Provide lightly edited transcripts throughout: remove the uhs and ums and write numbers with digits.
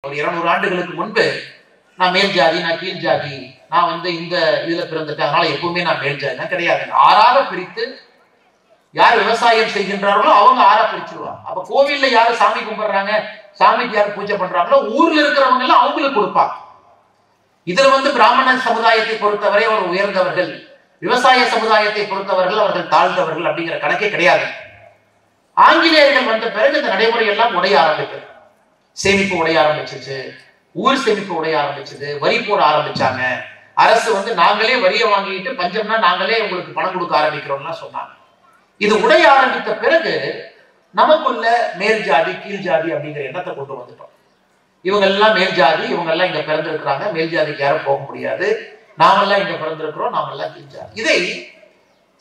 ஒரு 200 ஆண்டுகளுக்கு முன்பு நான் மேல் ஜாதி, நான் கீழ் ஜாதி, நான் இந்த இதுல பிறந்துட்டேன், அதனால எப்பவுமே நான் மேல் ஜாதி தான் கிடையாது. ஆறாக பிரித்து யார் விவசாயம் செய்கின்றார்களோ அவங்க ஆறா பிரிச்சிருவாங்க. அப்ப கோவில்ல யாரு சாமி கும்பிடுறாங்க, சாமிக்கு யாரு பூஜை பண்றாங்களோ ஊர்ல இருக்கிறவங்க எல்லாம் அவங்களுக்கு கொடுப்பாங்க. இதுல பிராமண சமுதாயத்தை பொறுத்தவரை அவர் உயர்ந்தவர்கள், விவசாய சமுதாயத்தை பொறுத்தவர்கள் அவர்கள் தாழ்ந்தவர்கள் அப்படிங்கிற கணக்கே கிடையாது. ஆங்கிலேயர்கள் வந்த பிறகு இந்த நடைமுறை எல்லாம் உடைய ஆரம்பிக்குது. சேமிப்பு உடைய ஆரம்பிச்சிச்சு, ஊர் சேமிப்பு உடைய ஆரம்பிச்சது, வரி போட ஆரம்பிச்சாங்க. அரசு நாங்களே வரியை வாங்கிட்டு பஞ்சம்னா நாங்களே உங்களுக்கு பணம் கொடுக்க ஆரம்பிக்கிறோம்னா சொன்னாங்க. இது உடைய ஆரம்பித்த பிறகு நமக்குள்ள மேல் ஜாதி கீழ் ஜாதி அப்படிங்கிற எண்ணத்தை கொண்டு வந்துட்டோம். இவங்க எல்லாம் மேல் ஜாதி, இவங்க எல்லாம் இங்க பிறந்திருக்கிறாங்க, மேல் ஜாதிக்கு யாரும் போக முடியாது, நாமெல்லாம் இங்க பிறந்திருக்கிறோம், நாமெல்லாம் கீழ் ஜாதி. இதை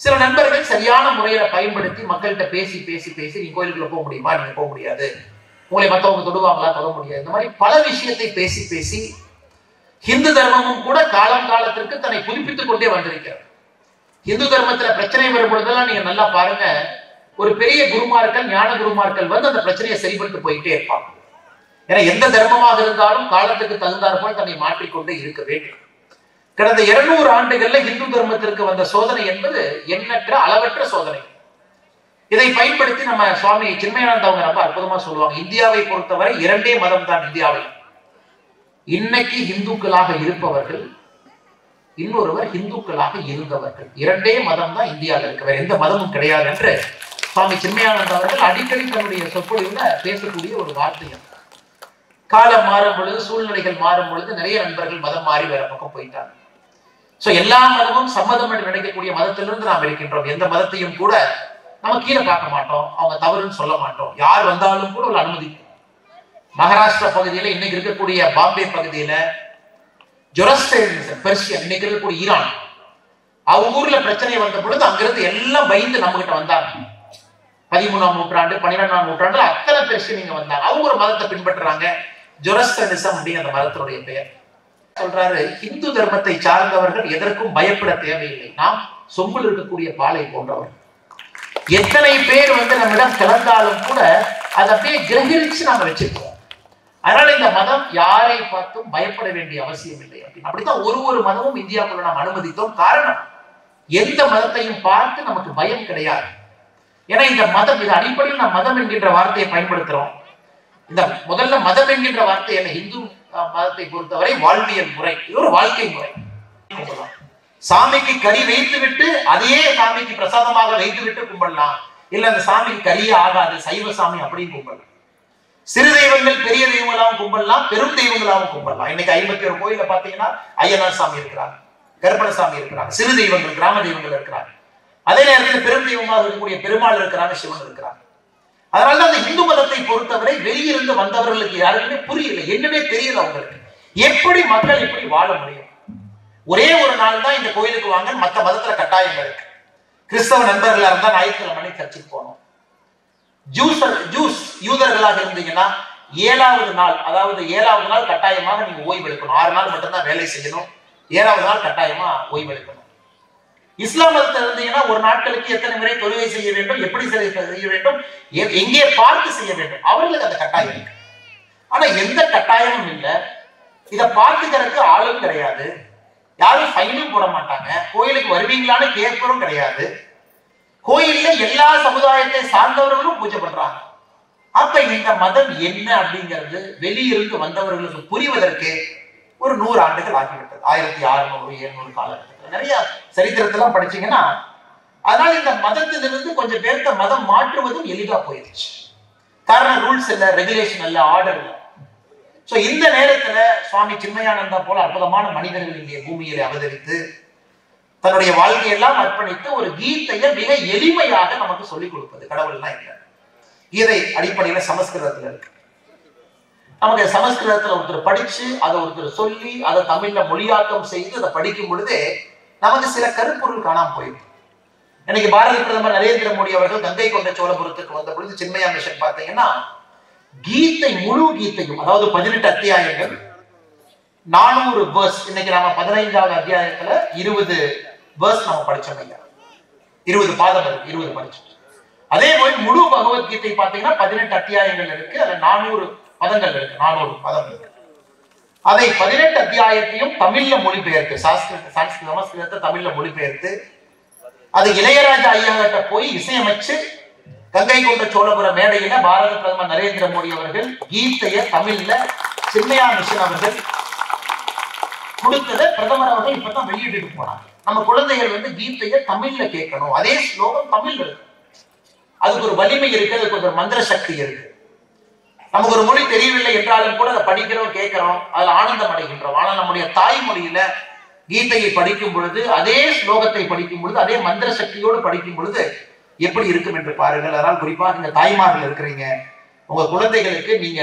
சில நண்பர்கள் சரியான முறையில பயன்படுத்தி மக்கள்கிட்ட பேசி பேசி பேசி நீ கோயிலுக்குள்ள போக முடியுமா, நீங்க போக முடியாது, உங்களை மற்றவங்க தொடுவாங்களா, தொட முடியாது, இந்த மாதிரி பல விஷயத்தை பேசி பேசி ஹிந்து தர்மமும் கூட காலம் காலத்திற்கு தன்னை புதுப்பித்துக் கொண்டே வந்திருக்கிறது. இந்து தர்மத்துல பிரச்சனை வரும் பொழுதெல்லாம் நீங்க நல்லா பாருங்க, ஒரு பெரிய குருமார்கள், ஞான குருமார்கள் அந்த பிரச்சனையை சரிபட்டு போயிட்டே இருப்பாங்க. ஏன்னா எந்த தர்மமாக இருந்தாலும் காலத்துக்கு தகுந்தாற்போல் தன்னை மாற்றிக்கொண்டே இருக்க வேண்டும். கடந்த 200 ஆண்டுகள்ல இந்து தர்மத்திற்கு வந்த சோதனை என்பது எண்ணற்ற அளவற்ற சோதனை. இதை பயன்படுத்தி நம்ம சுவாமி சின்மயானந்தா அவங்க ரொம்ப அற்புதமா சொல்லுவாங்க, இந்தியாவை பொறுத்தவரை 2 மதம் தான் இந்தியாவில். இன்னைக்கு இந்துக்களாக இருப்பவர்கள், இன்னொருவர் இந்துக்களாக இருந்தவர்கள். 2 மதம் தான் இந்தியாவில் இருக்கு, வேற எந்த மதமும் கிடையாது என்று சுவாமி சின்மயானந்தா அவர்கள் அடிக்கடி தன்னுடைய சொற்பொழிவுல பேசக்கூடிய ஒரு வார்த்தை. காலம் மாறும் பொழுது, சூழ்நிலைகள் மாறும் பொழுது நிறைய நண்பர்கள் மதம் மாறி வேற பக்கம் போயிட்டாங்க. சோ எல்லா மதமும் சம்மதம் என்று நினைக்கக்கூடிய மதத்திலிருந்து நாம் இருக்கின்றோம். எந்த மதத்தையும் கூட நம்ம கீழே பார்க்க மாட்டோம், அவங்க தவறுன்னு சொல்ல மாட்டோம். யார் வந்தாலும் கூட ஒரு அனுமதி. மகாராஷ்டிரா பகுதியில, இன்னைக்கு இருக்கக்கூடிய பாம்பே பகுதியில ஜொரஸ்ட்ரியன் பெர்சியன், இன்னைக்கு இருக்கக்கூடிய ஈரான், அவங்க ஊர்ல பிரச்சனை வந்த பொழுது அங்கிருந்து எல்லாம் பயந்து நம்ம கிட்ட வந்தாங்க. 13ஆம் நூற்றாண்டு 12ஆம் நூற்றாண்டு அத்தனை பெர்சியன் இங்க வந்தாங்க. அவங்க ஒரு மதத்தை பின்பற்றுறாங்க, ஜொரஸ்ட்ரியனிசம் அப்படிங்கிற அந்த மதத்தினுடைய பெயர். சொல்றாரு, இந்து தர்மத்தை சார்ந்தவர்கள் எதற்கும் பயப்பட தேவையில்லை, நாம் சொம்பில் இருக்கக்கூடிய பாலை போன்றவர். எத்தனை பேர் நம்மிடம் கலந்தாலும் கூட அதை அப்படியே கிரகிச்சு நாம வச்சிருக்கோம். அதனால இந்த மதம் யாரை பார்த்தும் பயப்பட வேண்டிய அவசியம் இல்லை. அப்படித்தான் ஒரு மதமும் இந்தியாவுக்குள்ள நாம் அனுமதித்தோம். காரணம், எந்த மதத்தையும் பார்த்து நமக்கு பயம் கிடையாது. ஏன்னா இந்த மதம், இது அடிப்படையில் நாம் மதம் என்கின்ற வார்த்தையை பயன்படுத்துறோம். இந்த முதல்ல மதம் என்கின்ற வார்த்தை என்ன, இந்து மதத்தை பொறுத்தவரை வாழ்வியல் முறை, இது ஒரு வாழ்க்கை முறை. சாமிக்கு கறி வைத்து விட்டு அதையே சாமிக்கு பிரசாதமாக வைத்து விட்டு கும்பிடலாம், இல்ல அந்த சாமிக்கு கறியே ஆகாது, சைவ சாமி அப்படின்னு கும்பிடலாம். சிறு தெய்வங்கள் பெரிய தெய்வங்களாகவும் கும்பிடலாம், பெரும் தெய்வங்களாகவும் கும்பிடலாம். இன்னைக்கு 51 கோயில பாத்தீங்கன்னா ஐயனார் சாமி இருக்கிறாங்க, கருப்பணசாமி இருக்கிறாங்க, சிறு தெய்வங்கள் கிராம தெய்வங்கள் இருக்கிறாங்க. அதே நேரத்தில் பெரும் தெய்வமாக இருக்கக்கூடிய பெருமாள் இருக்கிறாங்க, சிவன் இருக்கிறாங்க. அதனாலதான் அந்த இந்து மதத்தை பொறுத்தவரை வெளியிருந்து வந்தவர்களுக்கு யாருக்குமே புரியல, என்னன்னே தெரியல அவங்களுக்கு, எப்படி மக்கள் இப்படி வாழ முடியும். ஒரே ஒரு நாள் தான் இந்த கோயிலுக்கு வாங்க, மற்ற மதத்துல கட்டாயம் இருக்கு. கிறிஸ்தவ நண்பர்களா இருந்தா ஞாயிற்றுக்கிழமை சர்ச்சுக்கு போகணும். ஜூஸ் யூதர்களாக இருந்தீங்கன்னா 7வது நாள், அதாவது 7வது நாள் கட்டாயமாக நீங்க ஓய்வு எடுக்கணும். 6 நாள் மட்டும்தான் வேலை செய்யணும், 7வது நாள் கட்டாயமா ஓய்வு எடுக்கணும். இஸ்லாம் மதத்தில் இருந்தீங்கன்னா ஒரு நாட்களுக்கு எத்தனை முறை தொழுகை செய்ய வேண்டும், எப்படி செய்ய வேண்டும், எங்கே பார்த்து செய்ய வேண்டும், அவர்களுக்கு அந்த கட்டாயம் இருக்கு. ஆனா எந்த கட்டாயமும் இல்லை. இதை பார்த்துக்கிறதுக்கு ஆளும் கிடையாது, யாரும் ஃபைனும் போட மாட்டாங்க, கோயிலுக்கு வருவீங்களான்னு கேட்பதும் கிடையாது. கோயில்ல எல்லா சமுதாயத்தை சார்ந்தவர்களும் பூஜை பண்றாங்க. அப்ப இந்த மதம் என்ன அப்படிங்கிறது வெளியிருந்து வந்தவர்களுக்கு புரிவதற்கு ஒரு 100 ஆண்டுகள் ஆகிவிட்டது. 1600 700 காலகட்டத்தில் நிறைய சரித்திரத்தெல்லாம் படிச்சீங்கன்னா, அதனால இந்த மதத்திலிருந்து கொஞ்சம் பேர்த்த மதம் மாற்றுவதும் எளிதா போயிடுச்சு. காரணம், ரூல்ஸ் இல்ல, ரெகுலேஷன் இல்ல, ஆர்டர் இல்ல. சோ இந்த நேரத்துல சுவாமி சின்மயானந்தா போல அற்புதமான மனிதர்கள் இங்கே பூமியில அவதரித்து தன்னுடைய வாழ்க்கையெல்லாம் அர்ப்பணித்து ஒரு கீதையை மிக எளிமையாக நமக்கு சொல்லிக் கொடுப்பது. கடவுள்லாம் இல்லை, கீதை அடிப்படையில சமஸ்கிருதத்துல இருக்கு. நமக்கு சமஸ்கிருதத்துல ஒருத்தர் படிச்சு அதை ஒருத்தர் சொல்லி அதை தமிழ்ல மொழியாக்கம் செய்து அதை படிக்கும் பொழுதே நமக்கு சில கருப்பொருள் காணாம போயிடும். இன்னைக்கு பாரத பிரதமர் நரேந்திர மோடி அவர்கள் கங்கை கொண்ட சோழபுரத்துக்கு வந்த பொழுது சின்மயா மிஷன் பார்த்தீங்கன்னா, கீதை முழு கீதையும், அதாவது 18 அத்தியாயங்கள், 400 வேர்ஸ். இன்னைக்கு நாம 15வது அத்தியாயத்துல 20 வேர்ஸ் நம்ம படிச்சோம் ஐயா, 20 பாதம் இருக்கு, 20 படிச்சோம். அதே போல முழு பகவத்கீதை பாத்தீங்கன்னா 18 அத்தியாயங்கள் இருக்கு, அதுல 400 பதங்கள் இருக்கு, 400 பதம் இருக்கு. அதை 18 அத்தியாயத்தையும் தமிழ்ல மொழிபெயர்த்து, சமஸ்கிருதத்தை தமிழ்ல மொழிபெயர்த்து அது இளையராஜா ஐயா கிட்ட போய் இசையமைச்சு கங்கை கொண்ட சோழபுர மேடையில பாரத பிரதமர் நரேந்திர மோடி அவர்கள் கீதைய தமிழ்ல சின்மயா மிஷன் அவர்கள் கொடுத்தத பிரதமர் அவர்கள் இப்பதான் வெளியிட்டு போனாங்க. நம்ம குழந்தைகள் கீதைய தமிழ்ல கேட்கணும். அதே ஸ்லோகம் தமிழ்ல இருக்கு. அதுக்கு ஒரு வலிமை இருக்கு, அதுக்கு ஒரு மந்திர சக்தி இருக்கு. நமக்கு ஒரு மொழி தெரியவில்லை என்றாலும் கூட அதை படிக்கிறோம், கேட்கிறோம், அதுல ஆனந்தம் அடைகின்றோம். ஆனால் நம்முடைய தாய்மொழியில கீதையை படிக்கும் பொழுது, அதே ஸ்லோகத்தை படிக்கும் பொழுது, அதே மந்திர சக்தியோடு படிக்கும் பொழுது எப்படி இருக்கும் என்று பாருங்கள். அதனால் குறிப்பாக நீங்க தாய்மார்கள் இருக்கிறீங்க, உங்க குழந்தைகளுக்கு நீங்க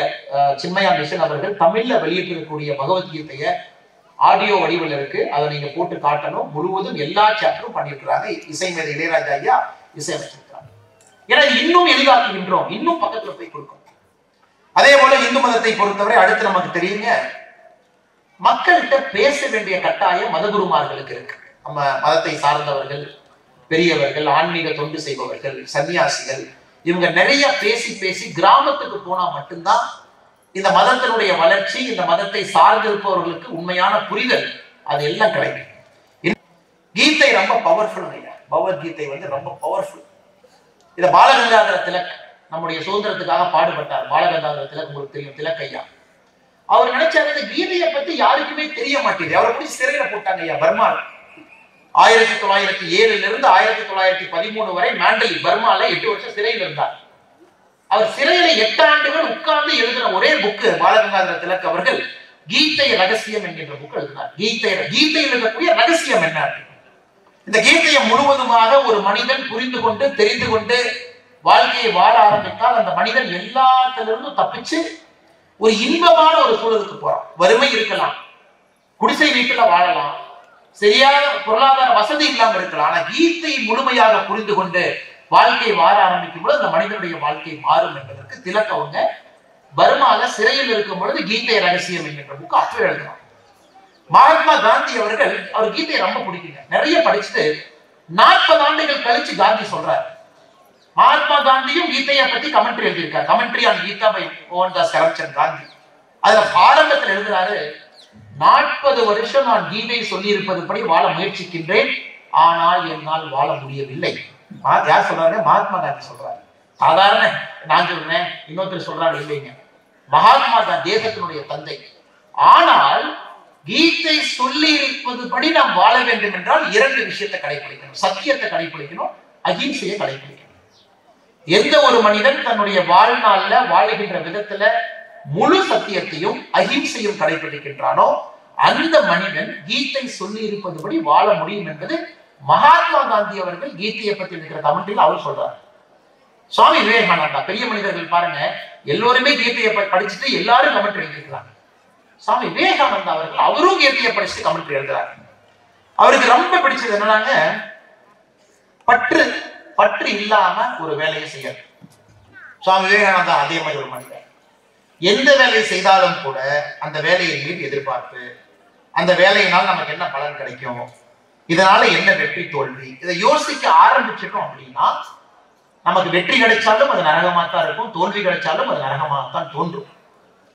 சின்மயா மிஷன் அவர்கள் தமிழ்ல வெளியிட்டிருக்கக்கூடிய பகவத்கீதைய ஆடியோ வடிவில் இருக்கு, அதை நீங்க போட்டு காட்டணும். முழுவதும் எல்லா சாப்டரும் பண்ணியிருக்கிறாங்க. இசை மேதை இளையராஜா ஐயா இசையமைச்சிருக்கிறாங்க. ஏன்னா இன்னும் எளிதாக்குகின்றோம், இன்னும் பக்கத்துல போய் கொடுக்கும். அதே போல இந்து மதத்தை பொறுத்தவரை அடுத்து நமக்கு தெரியுங்க, மக்கள்கிட்ட பேச வேண்டிய கட்டாயம் மதகுருமார்களுக்கு இருக்கு. நம்ம மதத்தை சார்ந்தவர்கள், பெரியவர்கள், ஆன்மீக தொண்டு செய்பவர்கள், சன்னியாசிகள், இவங்க நிறைய பேசி பேசி கிராமத்துக்கு போனா மட்டும்தான் இந்த மதத்தினுடைய வளர்ச்சி, இந்த மதத்தை சார்ந்திருப்பவர்களுக்கு உண்மையான புரிதல் அது எல்லாம் கிடைக்கும். கீதை ரொம்ப பவர்ஃபுல். பகவத்கீதை ரொம்ப பவர்ஃபுல். இத பாலகங்காதர திலக் நம்முடைய சுதந்திரத்துக்காக பாடுபட்டார். பாலகங்காதர திலக் உங்களுக்கு தெரியும், திலக் ஐயா. அவர் நினைச்சாரு இந்த கீதையை பத்தி யாருக்குமே தெரிய மாட்டேங்குது. அவரை போய் சிறையில போட்டாங்க ஐயா, பர்மால. 1907 இருந்து 1913 வரை மாண்டலி பர்மால 8 வருஷம் சிறையில் இருந்தார். அவர் சிறையில 8 ஆண்டுகள் உட்கார்ந்து எழுதின ஒரே புக்கு பாலகங்காதர திலக் அவர்கள் கீதை ரகசியம் என்கின்ற புக் எழுதினார். கீதையில் இருக்கக்கூடிய ரகசியம் என்ன? இந்த கீதையை முழுவதுமாக ஒரு மனிதன் புரிந்து கொண்டு தெரிந்து கொண்டு வாழ்க்கையை வாழ ஆரம்பித்தால் அந்த மனிதன் எல்லாத்திலிருந்தும் தப்பிச்சு ஒரு இன்பமான ஒரு சூழலுக்கு போறான். வறுமை இருக்கலாம், குடிசை வீட்டுல வாழலாம், சரியான பொருளாதார வசதி இல்லாம இருக்கலாம். ஆனா கீதையை முழுமையாக புரிந்து கொண்டு வாழ்க்கை வாழ ஆரம்பிக்கும் பொழுது அந்த மனிதனுடைய வாழ்க்கை மாறும் என்பதற்கு திலக் அவங்க பர்மால சிறையில் இருக்கும் பொழுது கீதை ரகசியம் என்கின்ற புக் அப்போ எழுதலாம். மகாத்மா காந்தி அவர்கள், அவர் கீதையை ரொம்ப பிடிக்குங்க, நிறைய படிச்சுட்டு 40 ஆண்டுகள் கழிச்சு காந்தி சொல்றாரு. மகாத்மா காந்தியும் கீதையை பத்தி கமெண்ட்ரி எழுதியிருக்காரு. Commentary on Gita by Mohandas Karamchand Gandhi. அதுல ஆரம்பத்தில் எழுதுறாரு, 40 வருஷம் நான் கீதை சொல்லி இருப்பது படி வாழ முயற்சிக்கின்றேன், ஆனால் என்னால் வாழ முடியவில்லை. யார் சொல்றாரு? மகாத்மா காந்தி சொல்றாரு. சாதாரண நான் சொல்றேன், இன்னொருத்தர் சொல்றாரு இல்லைங்க. மகாத்மா காந்தி தேசத்தினுடைய தந்தை. ஆனால் கீதை சொல்லி இருப்பது படி நாம் வாழ வேண்டும் என்றால் 2 விஷயத்தை கடைபிடிக்கணும். சத்தியத்தை கடைபிடிக்கணும், அகிம்சையை கடைபிடிக்கணும். எந்த ஒரு மனிதன் தன்னுடைய வாழ்நாள்ல வாழுகின்ற விதத்துல முழு சத்தியத்தையும் அகிம்சையும் கடைபிடிக்கின்றானோ அந்த மனிதன் கீதை சொல்லி இருப்பதுபடி வாழ முடியும் என்பது மகாத்மா காந்தி அவர்கள் கீதையை பத்தி இருக்கிற கமெண்ட்ரியில் அவர் சொல்றாரு. சுவாமி விவேகானந்தா, பெரிய மனிதர்கள் பாருங்க, எல்லோருமே கீதையை படிச்சுட்டு எல்லாரும் கமெண்ட்ரி எழுதிருக்கிறாங்க. சுவாமி விவேகானந்தா அவர்கள் அவரும் கீதையை படிச்சுட்டு கமெண்ட்ரி எழுதுறாரு. அவருக்கு ரொம்ப பிடிச்சது என்னன்னாங்க, பற்று இல்லாம ஒரு வேலையை செய்யறது. சுவாமி விவேகானந்தா அதே மாதிரி ஒரு மனிதர். எந்த வேலையை செய்தாலும் கூட அந்த வேலையை மீது எதிர்பார்ப்பு, அந்த வேலையினால் நமக்கு என்ன பலன் கிடைக்கும், இதனால என்ன வெற்றி தோல்வி, இதை யோசிக்க ஆரம்பிச்சிட்டோம் அப்படின்னா நமக்கு வெற்றி கிடைச்சாலும் அது நரகமாத்தான் இருக்கும், தோல்வி கிடைச்சாலும் அது நரகமாகத்தான் தோன்றும்.